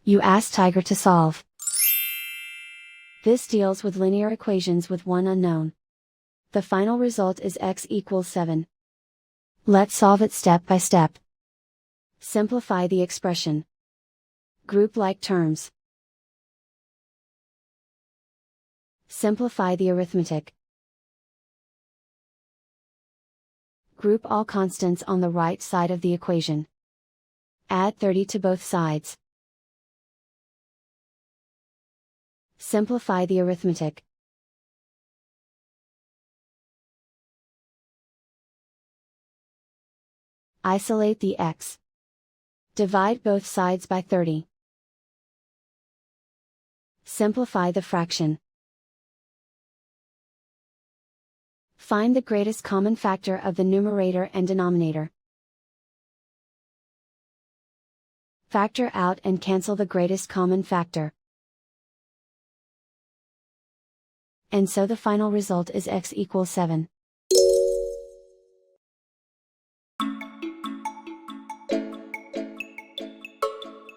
You ask Tiger to solve. This deals with linear equations with one unknown. The final result is x equals 7. Let's solve it step by step. Simplify the expression. Group like terms. Simplify the arithmetic. Group all constants on the right side of the equation. Add 30 to both sides. Simplify the arithmetic. Isolate the x. Divide both sides by 30. Simplify the fraction. Find the greatest common factor of the numerator and denominator. Factor out and cancel the greatest common factor. And so the final result is x equals 7.